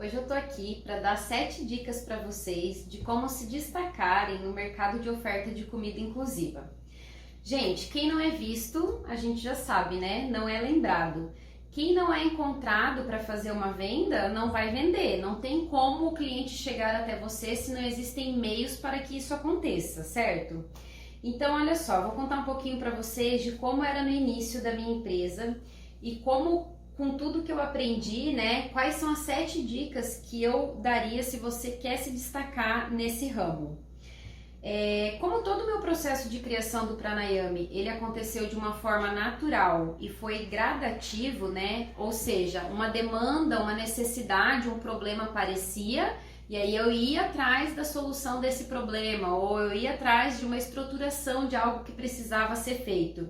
Hoje eu tô aqui para dar 7 dicas para vocês de como se destacarem no mercado de oferta de comida inclusiva. Gente, quem não é visto, a gente já sabe, né? Não é lembrado. Quem não é encontrado para fazer uma venda, não vai vender. Não tem como o cliente chegar até você se não existem meios para que isso aconteça, certo? Então, olha só, vou contar um pouquinho para vocês de como era no início da minha empresa e como, com tudo que eu aprendi, né, quais são as 7 dicas que eu daria se você quer se destacar nesse ramo. Como todo o meu processo de criação do Pranayami, ele aconteceu de uma forma natural e foi gradativo, né? Ou seja, uma demanda, uma necessidade, um problema aparecia e aí eu ia atrás da solução desse problema ou eu ia atrás de uma estruturação de algo que precisava ser feito.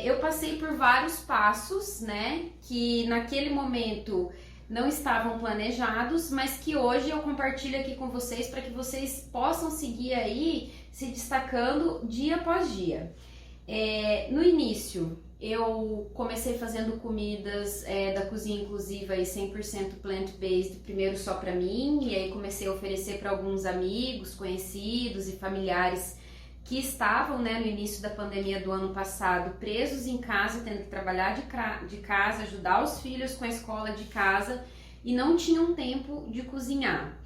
Eu passei por vários passos, né? Que naquele momento não estavam planejados, mas que hoje eu compartilho aqui com vocês para que vocês possam seguir aí se destacando dia após dia. No início, eu comecei fazendo comidas da cozinha inclusiva e 100% plant-based, primeiro só para mim, e aí comecei a oferecer para alguns amigos, conhecidos e familiares que estavam, né, no início da pandemia do ano passado, presos em casa, tendo que trabalhar de casa, ajudar os filhos com a escola de casa e não tinham tempo de cozinhar.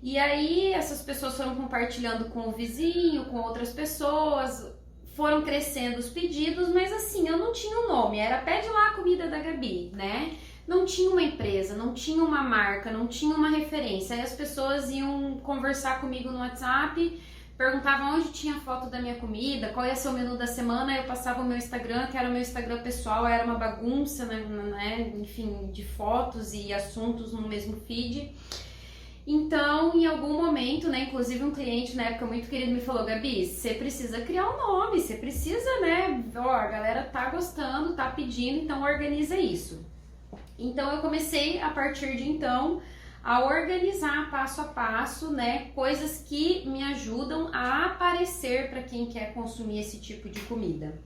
E aí essas pessoas foram compartilhando com o vizinho, com outras pessoas, foram crescendo os pedidos, mas assim, eu não tinha um nome, era pede lá a comida da Gabi, né? Não tinha uma empresa, não tinha uma marca, não tinha uma referência. Aí as pessoas iam conversar comigo no WhatsApp, perguntavam onde tinha foto da minha comida, qual ia ser o menu da semana, eu passava o meu Instagram, que era o meu Instagram pessoal, era uma bagunça, né, enfim, de fotos e assuntos no mesmo feed. Então, em algum momento, né, inclusive um cliente na época muito querido me falou: Gabi, você precisa criar um nome, você precisa, né, a galera tá gostando, tá pedindo, então organiza isso. Então eu comecei a partir de então a organizar passo a passo, né, coisas que me ajudam a aparecer para quem quer consumir esse tipo de comida.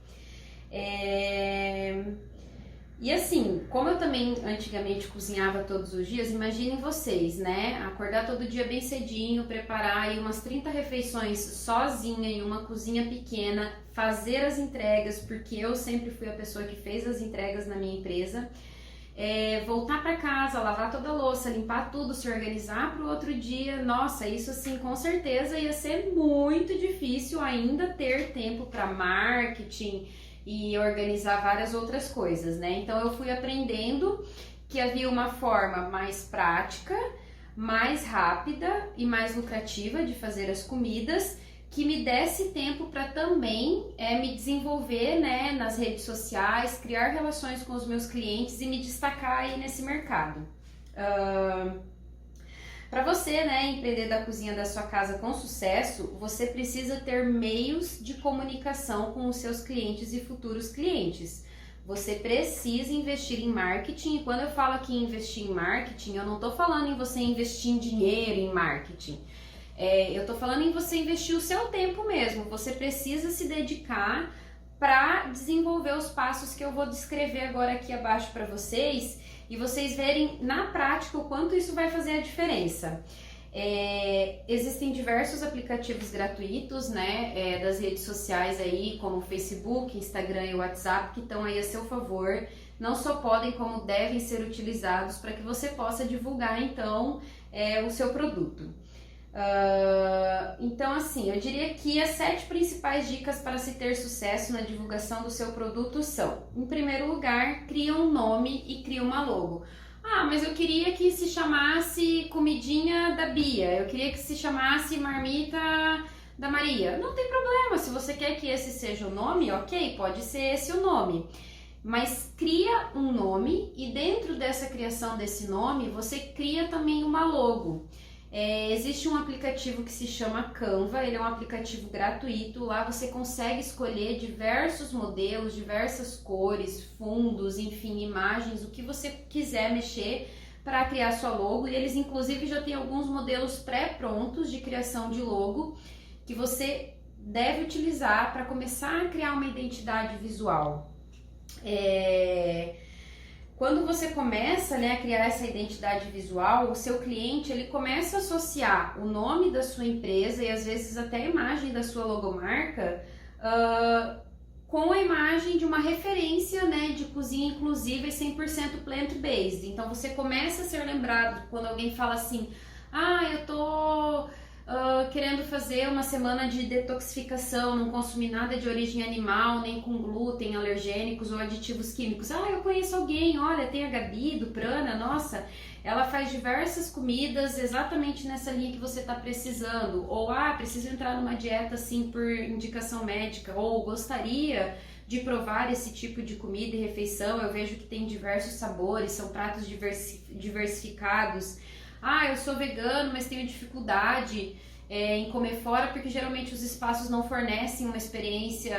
E assim, como eu também antigamente cozinhava todos os dias, imaginem vocês, né, acordar todo dia bem cedinho, preparar aí umas 30 refeições sozinha em uma cozinha pequena, fazer as entregas, porque eu sempre fui a pessoa que fez as entregas na minha empresa. Voltar para casa, lavar toda a louça, limpar tudo, se organizar para o outro dia, nossa, isso assim com certeza ia ser muito difícil ainda ter tempo para marketing e organizar várias outras coisas, né? Então eu fui aprendendo que havia uma forma mais prática, mais rápida e mais lucrativa de fazer as comidas, que me desse tempo para também me desenvolver, né, nas redes sociais, criar relações com os meus clientes e me destacar aí nesse mercado. Para você, né, empreender da cozinha da sua casa com sucesso, você precisa ter meios de comunicação com os seus clientes e futuros clientes. Você precisa investir em marketing, e quando eu falo aqui em investir em marketing, eu não estou falando em você investir em dinheiro em marketing. Eu tô falando em você investir o seu tempo mesmo. Você precisa se dedicar para desenvolver os passos que eu vou descrever agora aqui abaixo para vocês e vocês verem na prática o quanto isso vai fazer a diferença. Existem diversos aplicativos gratuitos, né, das redes sociais aí, como Facebook, Instagram e WhatsApp, que estão aí a seu favor. Não só podem, como devem ser utilizados para que você possa divulgar então o seu produto. Então assim, eu diria que as 7 principais dicas para se ter sucesso na divulgação do seu produto são: em primeiro lugar, cria um nome e cria uma logo. Mas eu queria que se chamasse Comidinha da Bia, eu queria que se chamasse Marmita da Maria. Não tem problema, se você quer que esse seja o nome, ok, pode ser esse o nome. Mas cria um nome e dentro dessa criação desse nome, você cria também uma logo. Existe um aplicativo que se chama Canva, ele é um aplicativo gratuito, lá você consegue escolher diversos modelos, diversas cores, fundos, enfim, imagens, o que você quiser mexer para criar sua logo, e eles inclusive já têm alguns modelos pré-prontos de criação de logo que você deve utilizar para começar a criar uma identidade visual. quando você começa, né, a criar essa identidade visual, o seu cliente ele começa a associar o nome da sua empresa e às vezes até a imagem da sua logomarca com a imagem de uma referência, né, de cozinha inclusiva e 100% plant-based. Então você começa a ser lembrado quando alguém fala assim, eu tô querendo fazer uma semana de detoxificação, não consumir nada de origem animal, nem com glúten, alergênicos ou aditivos químicos. Eu conheço alguém, olha, tem a Gabi do Prana, nossa, ela faz diversas comidas exatamente nessa linha que você está precisando. Ou, preciso entrar numa dieta assim por indicação médica, ou gostaria de provar esse tipo de comida e refeição, eu vejo que tem diversos sabores, são pratos diversificados. Eu sou vegano, mas tenho dificuldade em comer fora porque geralmente os espaços não fornecem uma experiência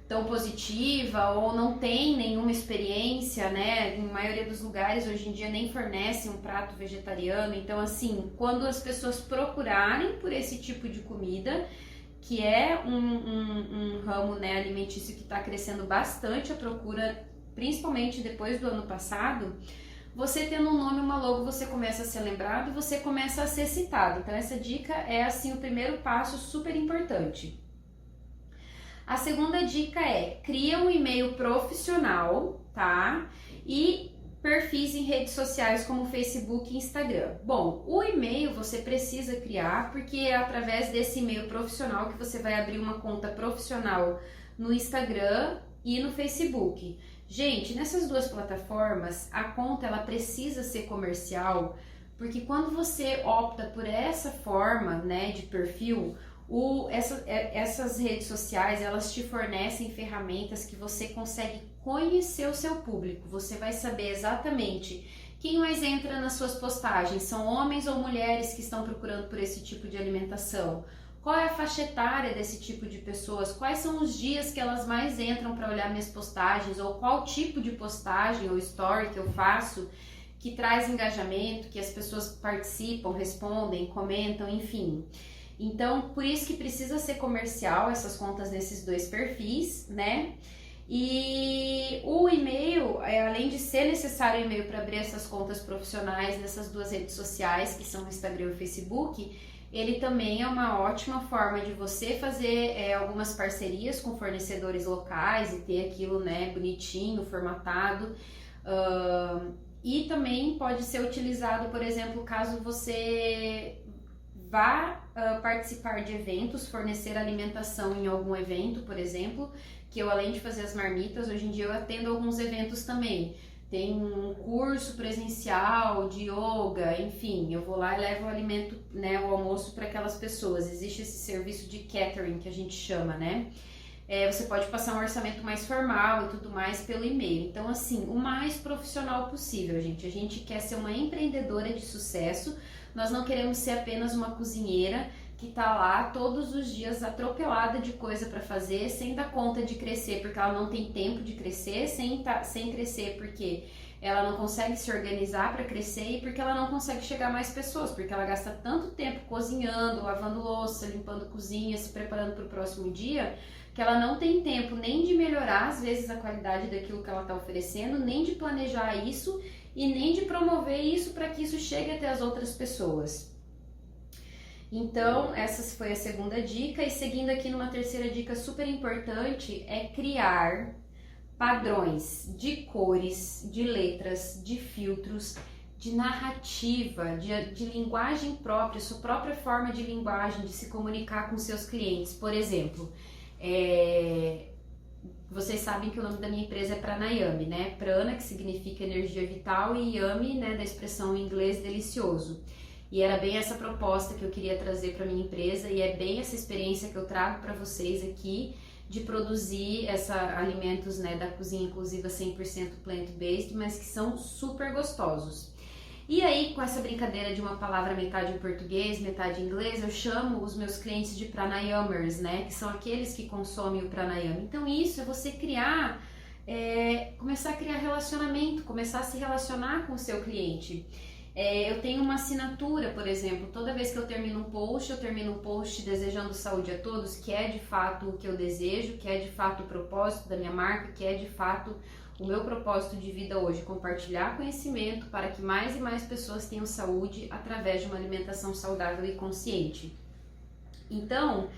tão positiva ou não tem nenhuma experiência, né? Em maioria dos lugares hoje em dia nem fornecem um prato vegetariano. Então, assim, quando as pessoas procurarem por esse tipo de comida, que é um ramo, né, alimentício que está crescendo bastante a procura, principalmente depois do ano passado, você tendo um nome, uma logo, você começa a ser lembrado, você começa a ser citado. Então essa dica é assim o primeiro passo super importante. A segunda dica é, cria um e-mail profissional, tá? E perfis em redes sociais como Facebook e Instagram. Bom, o e-mail você precisa criar porque é através desse e-mail profissional que você vai abrir uma conta profissional no Instagram e no Facebook. Gente, nessas duas plataformas, a conta ela precisa ser comercial, porque quando você opta por essa forma, né, de perfil, essas redes sociais, elas te fornecem ferramentas que você consegue conhecer o seu público. Você vai saber exatamente quem mais entra nas suas postagens, são homens ou mulheres que estão procurando por esse tipo de alimentação. Qual é a faixa etária desse tipo de pessoas? Quais são os dias que elas mais entram para olhar minhas postagens? Ou qual tipo de postagem ou story que eu faço que traz engajamento, que as pessoas participam, respondem, comentam, enfim. Então, por isso que precisa ser comercial essas contas nesses dois perfis, né? E o e-mail, além de ser necessário o e-mail para abrir essas contas profissionais nessas duas redes sociais, que são o Instagram e o Facebook, ele também é uma ótima forma de você fazer algumas parcerias com fornecedores locais e ter aquilo, né, bonitinho, formatado. E também pode ser utilizado, por exemplo, caso você vá participar de eventos, fornecer alimentação em algum evento, por exemplo, que eu além de fazer as marmitas, hoje em dia eu atendo alguns eventos também. Tem um curso presencial de yoga, enfim, eu vou lá e levo o alimento, né, o almoço para aquelas pessoas. Existe esse serviço de catering que a gente chama, né? Você pode passar um orçamento mais formal e tudo mais pelo e-mail. Então, assim, o mais profissional possível, gente. A gente quer ser uma empreendedora de sucesso, nós não queremos ser apenas uma cozinheira que tá lá todos os dias atropelada de coisa para fazer, sem dar conta de crescer, porque ela não tem tempo de crescer, sem crescer porque ela não consegue se organizar para crescer e porque ela não consegue chegar a mais pessoas, porque ela gasta tanto tempo cozinhando, lavando louça, limpando cozinha, se preparando para o próximo dia, que ela não tem tempo nem de melhorar, às vezes, a qualidade daquilo que ela está oferecendo, nem de planejar isso e nem de promover isso para que isso chegue até as outras pessoas. Então, essa foi a segunda dica. E seguindo aqui numa terceira dica super importante, é criar padrões de cores, de letras, de filtros, de narrativa, de linguagem própria, sua própria forma de linguagem, de se comunicar com seus clientes. Por exemplo, vocês sabem que o nome da minha empresa é Pranayami, né? Prana, que significa energia vital, e Yami, né, da expressão em inglês delicioso. E era bem essa proposta que eu queria trazer para minha empresa e é bem essa experiência que eu trago para vocês aqui de produzir alimentos, né, da cozinha inclusiva 100% plant-based, mas que são super gostosos. E aí, com essa brincadeira de uma palavra metade em português, metade em inglês, eu chamo os meus clientes de pranayamers, né, que são aqueles que consomem o pranayama. Então isso é você criar, começar a criar relacionamento, começar a se relacionar com o seu cliente. Eu tenho uma assinatura, por exemplo, toda vez que eu termino um post desejando saúde a todos, que é de fato o que eu desejo, que é de fato o propósito da minha marca, que é de fato O meu propósito de vida hoje é compartilhar conhecimento para que mais e mais pessoas tenham saúde através de uma alimentação saudável e consciente. Então,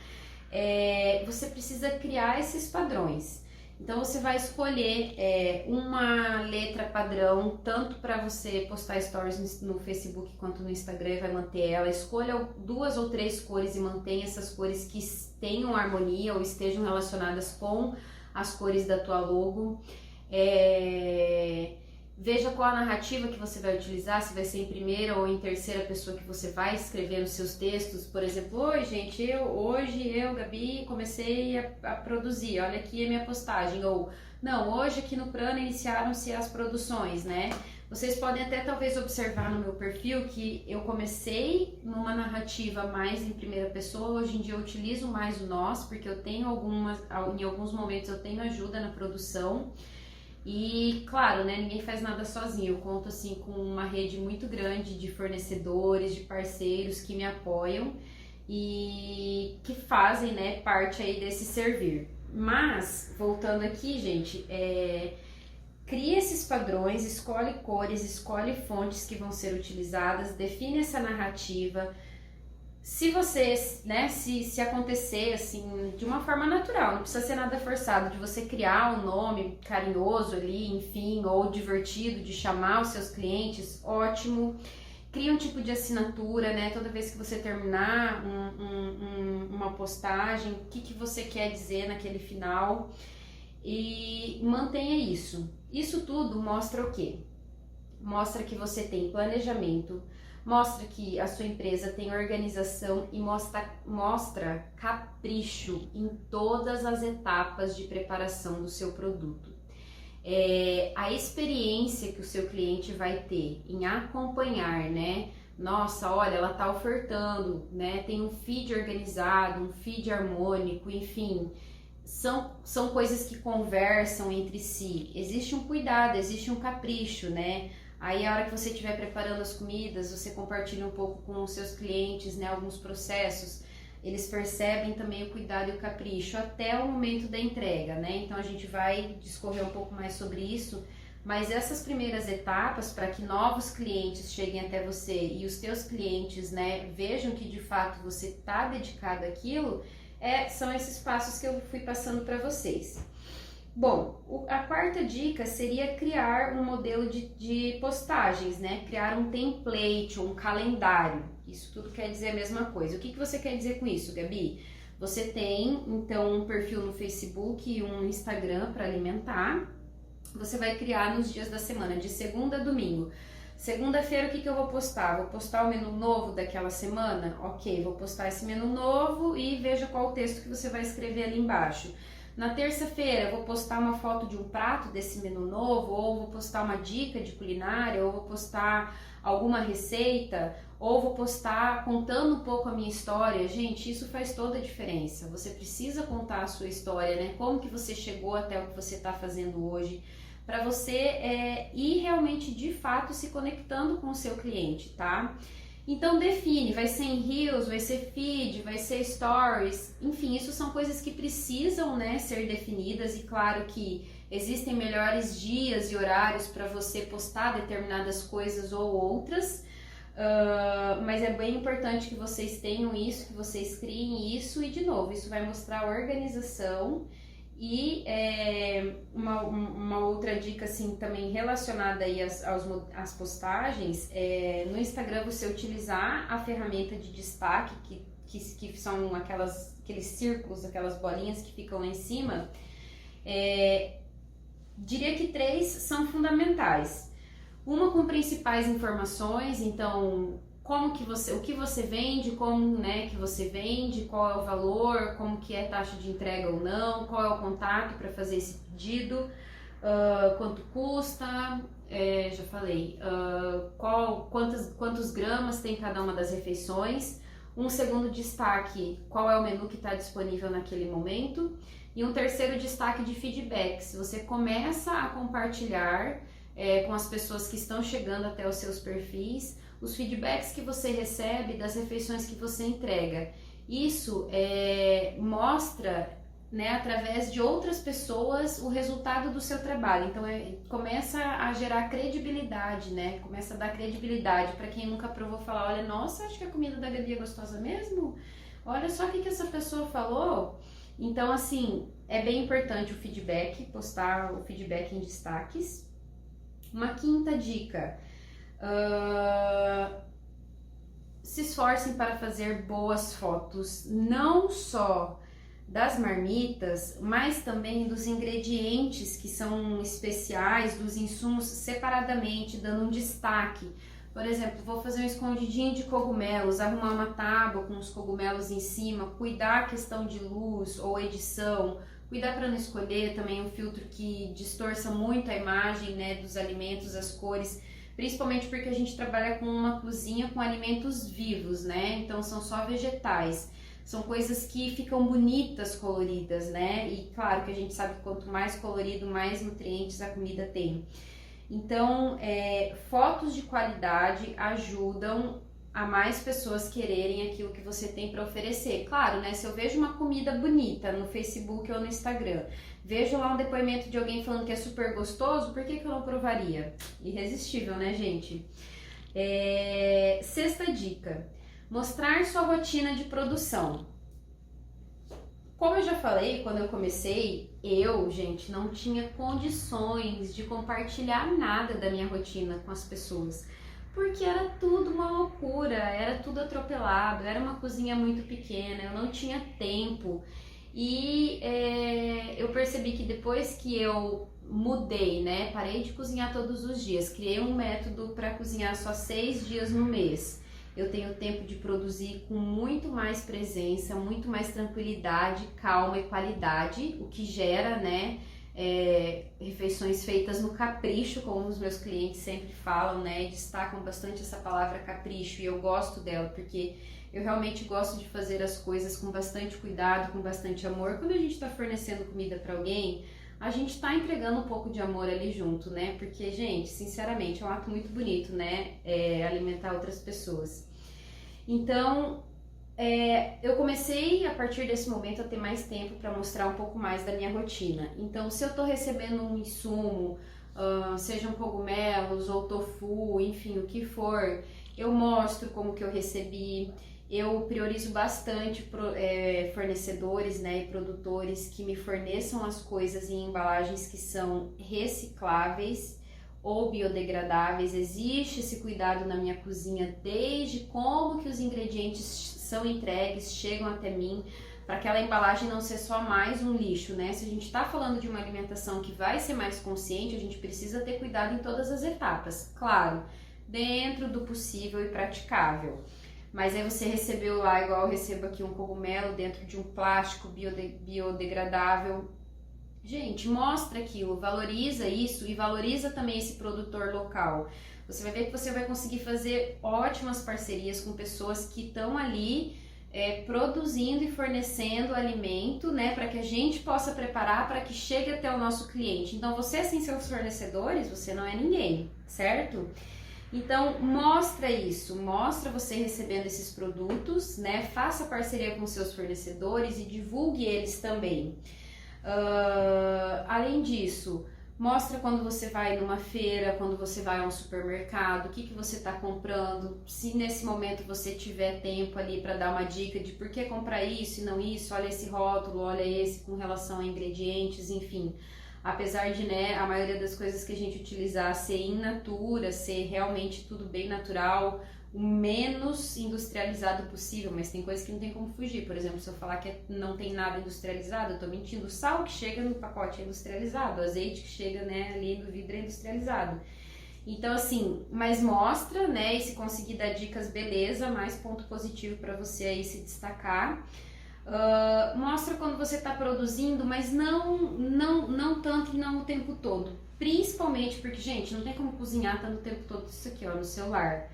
você precisa criar esses padrões. Então você vai escolher uma letra padrão, tanto para você postar stories no Facebook quanto no Instagram, vai manter ela. Escolha 2 ou 3 cores e mantenha essas cores que tenham harmonia ou estejam relacionadas com as cores da tua logo. Veja qual a narrativa que você vai utilizar, se vai ser em primeira ou em terceira pessoa que você vai escrever nos seus textos. Por exemplo, oi gente, hoje eu, Gabi, comecei a produzir, olha aqui a minha postagem. Ou, não, hoje aqui no Prana iniciaram-se as produções, né? Vocês podem até talvez observar no meu perfil que eu comecei numa narrativa mais em primeira pessoa, hoje em dia eu utilizo mais o nós, porque eu tenho em alguns momentos eu tenho ajuda na produção. E claro, né, ninguém faz nada sozinho, eu conto assim com uma rede muito grande de fornecedores, de parceiros que me apoiam e que fazem, né, parte aí desse servir. Mas, voltando aqui, gente, cria esses padrões, escolhe cores, escolhe fontes que vão ser utilizadas, define essa narrativa. Se você, né, se acontecer assim, de uma forma natural, não precisa ser nada forçado, de você criar um nome carinhoso ali, enfim, ou divertido de chamar os seus clientes, ótimo. Cria um tipo de assinatura, né, toda vez que você terminar uma postagem, o que você quer dizer naquele final e mantenha isso. Isso tudo mostra o quê? Mostra que você tem planejamento, mostra que a sua empresa tem organização e mostra capricho em todas as etapas de preparação do seu produto. A experiência que o seu cliente vai ter em acompanhar, né? Nossa, olha, ela tá ofertando, né? Tem um feed organizado, um feed harmônico, enfim, são coisas que conversam entre si. Existe um cuidado, existe um capricho, né? Aí a hora que você estiver preparando as comidas, você compartilha um pouco com os seus clientes, né, alguns processos, eles percebem também o cuidado e o capricho até o momento da entrega, né? Então a gente vai discorrer um pouco mais sobre isso, mas essas primeiras etapas para que novos clientes cheguem até você e os teus clientes, né, vejam que de fato você está dedicado àquilo, são esses passos que eu fui passando para vocês. Bom, a quarta dica seria criar um modelo de postagens, né? Criar um template, um calendário. Isso tudo quer dizer a mesma coisa. O que você quer dizer com isso, Gabi? Você tem, então, um perfil no Facebook e um Instagram para alimentar. Você vai criar nos dias da semana, de segunda a domingo. Segunda-feira, o que eu vou postar? Vou postar o menu novo daquela semana? Ok, vou postar esse menu novo e veja qual o texto que você vai escrever ali embaixo. Na terça-feira eu vou postar uma foto de um prato desse menu novo, ou vou postar uma dica de culinária, ou vou postar alguma receita, ou vou postar contando um pouco a minha história. Gente, isso faz toda a diferença. Você precisa contar a sua história, né? Como que você chegou até o que você está fazendo hoje, para você ir realmente de fato se conectando com o seu cliente, tá? Então define, vai ser em Reels, vai ser feed, vai ser stories, enfim, isso são coisas que precisam, né, ser definidas e claro que existem melhores dias e horários para você postar determinadas coisas ou outras, mas é bem importante que vocês tenham isso, que vocês criem isso e de novo, isso vai mostrar organização. E uma outra dica assim também relacionada aí às postagens, no Instagram você utilizar a ferramenta de destaque, que são aqueles círculos, aquelas bolinhas que ficam lá em cima, diria que 3 são fundamentais. Uma com principais informações, então o que você vende, como, né, que você vende, qual é o valor, como que é a taxa de entrega ou não, qual é o contato para fazer esse pedido, quanto custa, já falei, quantos gramas tem cada uma das refeições. Um segundo destaque, qual é o menu que está disponível naquele momento. E um terceiro destaque de feedbacks. Você começa a compartilhar com as pessoas que estão chegando até os seus perfis, os feedbacks que você recebe das refeições que você entrega. Isso mostra né, através de outras pessoas o resultado do seu trabalho. Então começa a gerar credibilidade, né? Começa a dar credibilidade para quem nunca provou, falar, olha, nossa, acho que a comida da Gabi é gostosa mesmo. Olha só o que essa pessoa falou. Então, assim, é bem importante o feedback, postar o feedback em destaques. Uma quinta dica, se esforcem para fazer boas fotos, não só das marmitas, mas também dos ingredientes que são especiais, dos insumos separadamente, dando um destaque. Por exemplo, vou fazer um escondidinho de cogumelos, arrumar uma tábua com os cogumelos em cima, cuidar a questão de luz ou edição, cuidar para não escolher também um filtro que distorça muito a imagem, né, dos alimentos, as cores, principalmente porque a gente trabalha com uma cozinha com alimentos vivos, né, então são só vegetais. São coisas que ficam bonitas, coloridas, né? E claro que a gente sabe que quanto mais colorido, mais nutrientes a comida tem. Então, fotos de qualidade ajudam a mais pessoas quererem aquilo que você tem para oferecer. Claro, né? Se eu vejo uma comida bonita no Facebook ou no Instagram, vejo lá um depoimento de alguém falando que é super gostoso, por que eu não provaria? Irresistível, né, gente? Sexta dica. Mostrar sua rotina de produção. Como eu já falei, quando eu comecei, gente, não tinha condições de compartilhar nada da minha rotina com as pessoas. Porque era tudo uma loucura, era tudo atropelado, era uma cozinha muito pequena, eu não tinha tempo. E eu percebi que depois que eu mudei, né, parei de cozinhar todos os dias, criei um método para cozinhar só 6 dias no mês. Eu tenho tempo de produzir com muito mais presença, muito mais tranquilidade, calma e qualidade, o que gera, né, refeições feitas no capricho, como os meus clientes sempre falam, né, destacam bastante essa palavra capricho, e eu gosto dela, porque eu realmente gosto de fazer as coisas com bastante cuidado, com bastante amor. Quando a gente está fornecendo comida para alguém, a gente está entregando um pouco de amor ali junto, né? Porque, gente, sinceramente, é um ato muito bonito, né? Alimentar outras pessoas. Então, eu comecei, a partir desse momento, a ter mais tempo para mostrar um pouco mais da minha rotina. Então, se eu estou recebendo um insumo, sejam cogumelos ou tofu, enfim, o que for, eu mostro como que eu recebi. Eu priorizo bastante fornecedores, né, e produtores que me forneçam as coisas em embalagens que são recicláveis ou biodegradáveis. Existe esse cuidado na minha cozinha, desde como que os ingredientes são entregues, chegam até mim, para aquela embalagem não ser só mais um lixo, né? Se a gente está falando de uma alimentação que vai ser mais consciente, a gente precisa ter cuidado em todas as etapas, claro, dentro do possível e praticável. Mas aí você recebeu lá, igual eu recebo aqui, um cogumelo dentro de um plástico biodegradável. Gente, mostra aquilo, valoriza isso e valoriza também esse produtor local. Você vai ver que você vai conseguir fazer ótimas parcerias com pessoas que estão ali produzindo e fornecendo alimento, né, para que a gente possa preparar para que chegue até o nosso cliente. Então, você sem seus fornecedores, você não é ninguém, certo? Então, mostra isso, mostra você recebendo esses produtos, né? Faça parceria com seus fornecedores e divulgue eles também. Além disso, mostra quando você vai numa feira, quando você vai a um supermercado, o que você está comprando. Se nesse momento você tiver tempo ali para dar uma dica de por que comprar isso e não isso, olha esse rótulo, olha esse com relação a ingredientes, enfim. Apesar de, né, a maioria das coisas que a gente utilizar ser in natura, ser realmente tudo bem natural, o menos industrializado possível, mas tem coisas que não tem como fugir. Por exemplo, se eu falar que não tem nada industrializado, eu tô mentindo. O sal que chega no pacote é industrializado, o azeite que chega, né, ali no vidro é industrializado. Então, assim, mas mostra, né, e se conseguir dar dicas, beleza, mais ponto positivo para você aí se destacar. Mostra quando você está produzindo, mas não tanto e não o tempo todo. Principalmente porque, gente, não tem como cozinhar tanto o tempo todo isso aqui, ó, no celular.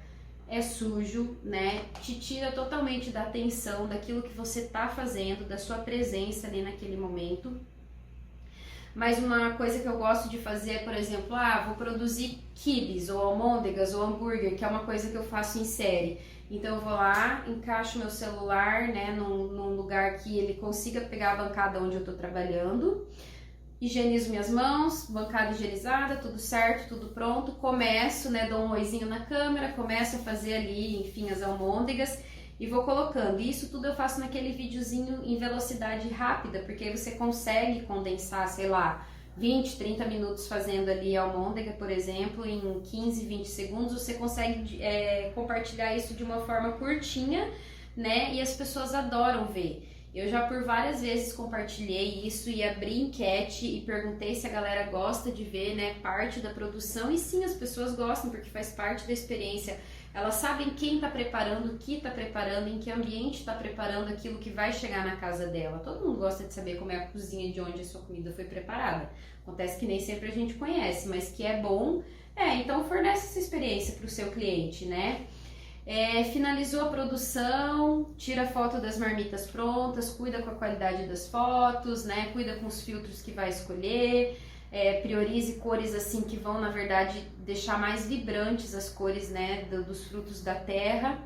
É sujo, né? Te tira totalmente da atenção daquilo que você está fazendo, da sua presença ali naquele momento. Mas uma coisa que eu gosto de fazer é, por exemplo, vou produzir quibes ou almôndegas ou hambúrguer, que é uma coisa que eu faço em série. Então eu vou lá, encaixo meu celular, né, num lugar que ele consiga pegar a bancada onde eu tô trabalhando, higienizo minhas mãos, bancada higienizada, tudo certo, tudo pronto, começo, né, dou um oizinho na câmera, começo a fazer ali, enfim, as almôndegas e vou colocando. Isso tudo eu faço naquele videozinho em velocidade rápida, porque aí você consegue condensar, sei lá, 20, 30 minutos fazendo ali a almôndega, por exemplo, em 15, 20 segundos, você consegue compartilhar isso de uma forma curtinha, né, e as pessoas adoram ver. Eu já por várias vezes compartilhei isso e abri enquete e perguntei se a galera gosta de ver, né, parte da produção, e sim, as pessoas gostam porque faz parte da experiência. Elas sabem quem está preparando, o que está preparando, em que ambiente está preparando aquilo que vai chegar na casa dela. Todo mundo gosta de saber como é a cozinha de onde a sua comida foi preparada. Acontece que nem sempre a gente conhece, mas que é bom, então fornece essa experiência para o seu cliente, né? Finalizou a produção, tira foto das marmitas prontas, cuida com a qualidade das fotos, né? Cuida com os filtros que vai escolher, priorize cores assim que vão, na verdade, deixar mais vibrantes as cores, né, dos frutos da terra.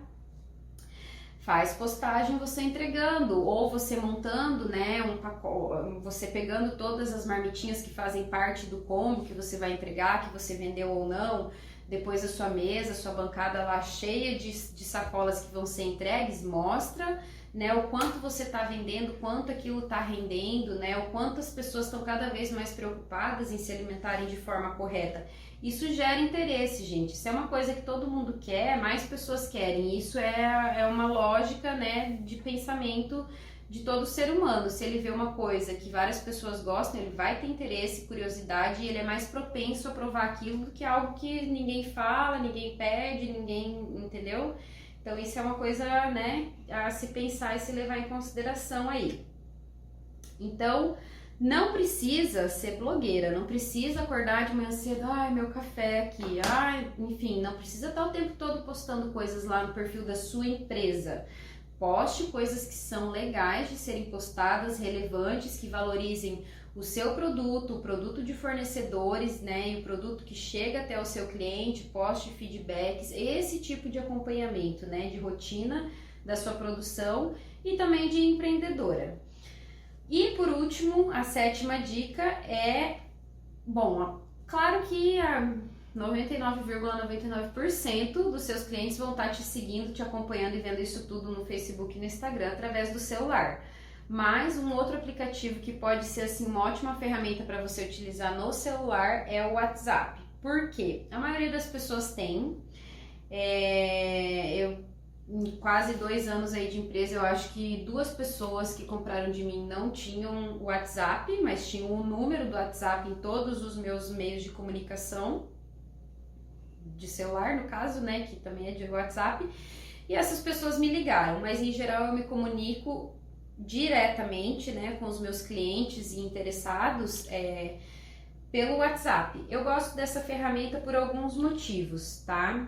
Faz postagem você entregando, ou você montando, né, um pacote, você pegando todas as marmitinhas que fazem parte do combo que você vai entregar, que você vendeu ou não, depois a sua mesa, a sua bancada lá cheia de sacolas que vão ser entregues, mostra, né, o quanto você está vendendo, quanto aquilo está rendendo, né, o quanto as pessoas estão cada vez mais preocupadas em se alimentarem de forma correta. Isso gera interesse, gente. Isso é uma coisa que todo mundo quer, mais pessoas querem. Isso é uma lógica, né, de pensamento de todo ser humano. Se ele vê uma coisa que várias pessoas gostam, ele vai ter interesse, curiosidade, e ele é mais propenso a provar aquilo do que algo que ninguém fala, ninguém pede, ninguém, entendeu? Então isso é uma coisa, né, a se pensar e se levar em consideração aí. Então, não precisa ser blogueira, não precisa acordar de manhã cedo, meu café aqui, enfim, não precisa estar o tempo todo postando coisas lá no perfil da sua empresa. Poste coisas que são legais de serem postadas, relevantes, que valorizem o seu produto, o produto de fornecedores, né, e o produto que chega até o seu cliente, poste feedbacks, esse tipo de acompanhamento, né, de rotina da sua produção e também de empreendedora. E por último, a 7ª dica é, claro que 99,99% dos seus clientes vão estar te seguindo, te acompanhando e vendo isso tudo no Facebook e no Instagram através do celular. Mas um outro aplicativo que pode ser assim uma ótima ferramenta para você utilizar no celular é o WhatsApp. Por quê? A maioria das pessoas tem. Em quase 2 anos aí de empresa, eu acho que 2 pessoas que compraram de mim não tinham o WhatsApp, mas tinham o número do WhatsApp em todos os meus meios de comunicação, de celular no caso, né, que também é de WhatsApp, e essas pessoas me ligaram, mas em geral eu me comunico diretamente, né, com os meus clientes e interessados pelo WhatsApp. Eu gosto dessa ferramenta por alguns motivos, tá?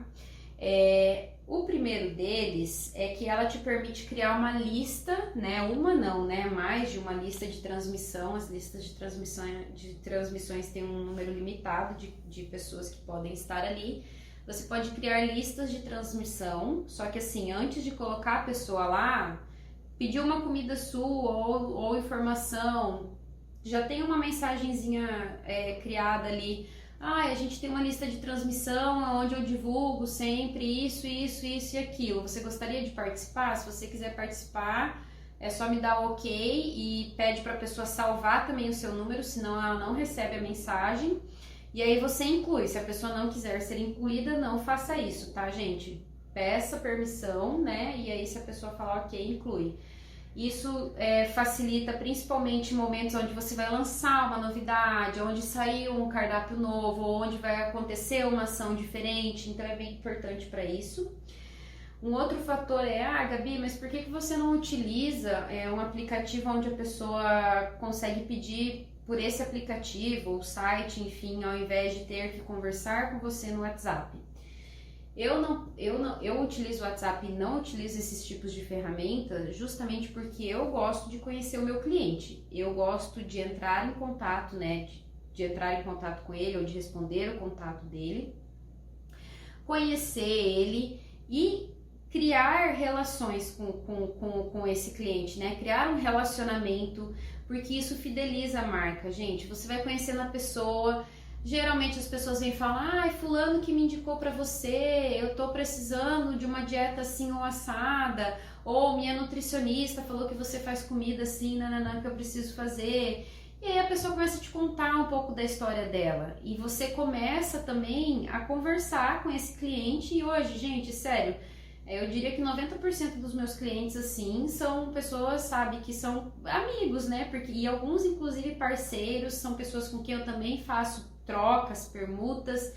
O primeiro deles é que ela te permite criar uma lista, né? Mais de uma lista de transmissão. As listas de transmissões têm um número limitado de pessoas que podem estar ali. Você pode criar listas de transmissão, só que assim, antes de colocar a pessoa lá, pedir uma comida sua ou informação, já tem uma mensagenzinha criada ali. A gente tem uma lista de transmissão onde eu divulgo sempre isso e aquilo. Você gostaria de participar? Se você quiser participar, é só me dar o ok e pede para a pessoa salvar também o seu número, senão ela não recebe a mensagem. E aí você inclui. Se a pessoa não quiser ser incluída, não faça isso, tá, gente? Peça permissão, né? E aí se a pessoa falar ok, inclui. Isso facilita principalmente momentos onde você vai lançar uma novidade, onde saiu um cardápio novo, onde vai acontecer uma ação diferente, então é bem importante para isso. Um outro fator Gabi, mas por que você não utiliza um aplicativo onde a pessoa consegue pedir por esse aplicativo, ou site, enfim, ao invés de ter que conversar com você no WhatsApp? Eu utilizo o WhatsApp e não utilizo esses tipos de ferramentas justamente porque eu gosto de conhecer o meu cliente. Eu gosto de entrar em contato, né? De entrar em contato com ele ou de responder o contato dele, conhecer ele e criar relações com esse cliente, né? Criar um relacionamento, porque isso fideliza a marca, gente. Você vai conhecendo a pessoa. Geralmente as pessoas vêm falar, ai, fulano que me indicou pra você, eu tô precisando de uma dieta assim ou assada, ou minha nutricionista falou que você faz comida assim, nananã, que eu preciso fazer. E aí a pessoa começa a te contar um pouco da história dela, e você começa também a conversar com esse cliente, e hoje, gente, sério, eu diria que 90% dos meus clientes, assim, são pessoas, sabe, que são amigos, né, e alguns, inclusive, parceiros, são pessoas com quem eu também faço trocas, permutas.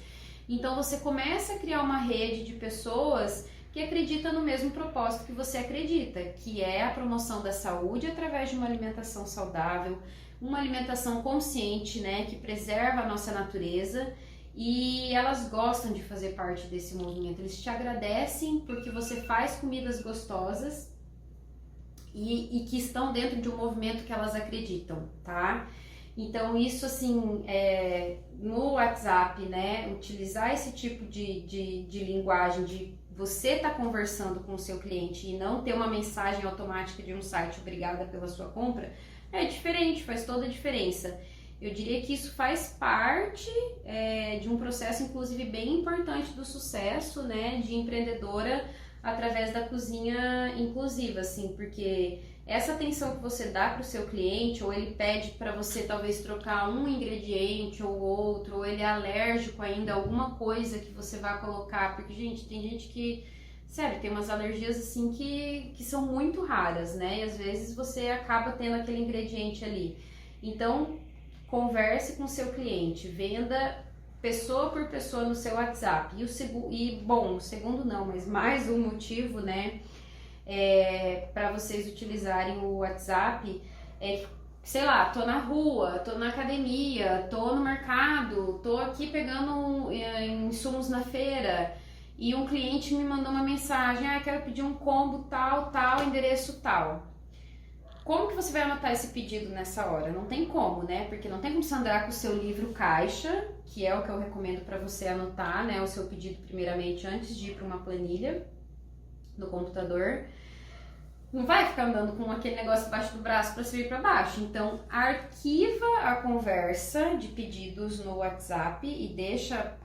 Então você começa a criar uma rede de pessoas que acreditam no mesmo propósito que você acredita, que é a promoção da saúde através de uma alimentação saudável, uma alimentação consciente, né, que preserva a nossa natureza, e elas gostam de fazer parte desse movimento. Eles te agradecem porque você faz comidas gostosas e que estão dentro de um movimento que elas acreditam, tá? Então isso assim, no WhatsApp, né, utilizar esse tipo de linguagem de você tá conversando com o seu cliente e não ter uma mensagem automática de um site obrigada pela sua compra, é diferente, faz toda a diferença. Eu diria que isso faz parte de um processo, inclusive, bem importante do sucesso, né, de empreendedora através da cozinha inclusiva, assim, porque essa atenção que você dá para o seu cliente, ou ele pede para você talvez trocar um ingrediente ou outro, ou ele é alérgico ainda a alguma coisa que você vai colocar, porque, gente, tem gente que, sério, tem umas alergias assim que são muito raras, né, e às vezes você acaba tendo aquele ingrediente ali. Então, converse com o seu cliente, venda pessoa por pessoa no seu WhatsApp. O segundo não, mas mais um motivo, né, para vocês utilizarem o WhatsApp sei lá, tô na rua, tô na academia, tô no mercado, tô aqui pegando insumos na feira e um cliente me mandou uma mensagem, quero pedir um combo tal, tal, endereço tal. Como que você vai anotar esse pedido nessa hora? Não tem como, né? Porque não tem como você andar com o seu livro caixa, que é o que eu recomendo para você anotar, né? O seu pedido primeiramente antes de ir para uma planilha no computador. Não vai ficar andando com aquele negócio debaixo do braço para cima e para baixo. Então, arquiva a conversa de pedidos no WhatsApp e deixa,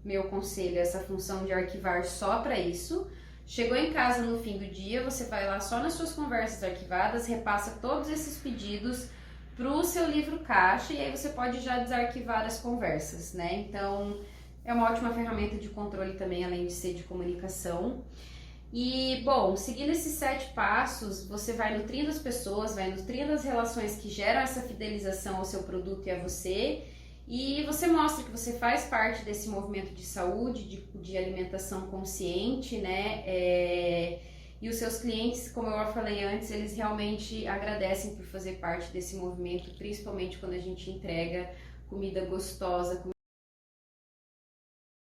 meu conselho, essa função de arquivar só para isso. Chegou em casa no fim do dia, você vai lá só nas suas conversas arquivadas, repassa todos esses pedidos para o seu livro caixa e aí você pode já desarquivar as conversas, né? Então, é uma ótima ferramenta de controle também, além de ser de comunicação. E, bom, seguindo esses 7 passos, você vai nutrindo as pessoas, vai nutrindo as relações que geram essa fidelização ao seu produto e a você. E você mostra que você faz parte desse movimento de saúde, de alimentação consciente, né? E os seus clientes, como eu falei antes, eles realmente agradecem por fazer parte desse movimento, principalmente quando a gente entrega comida gostosa,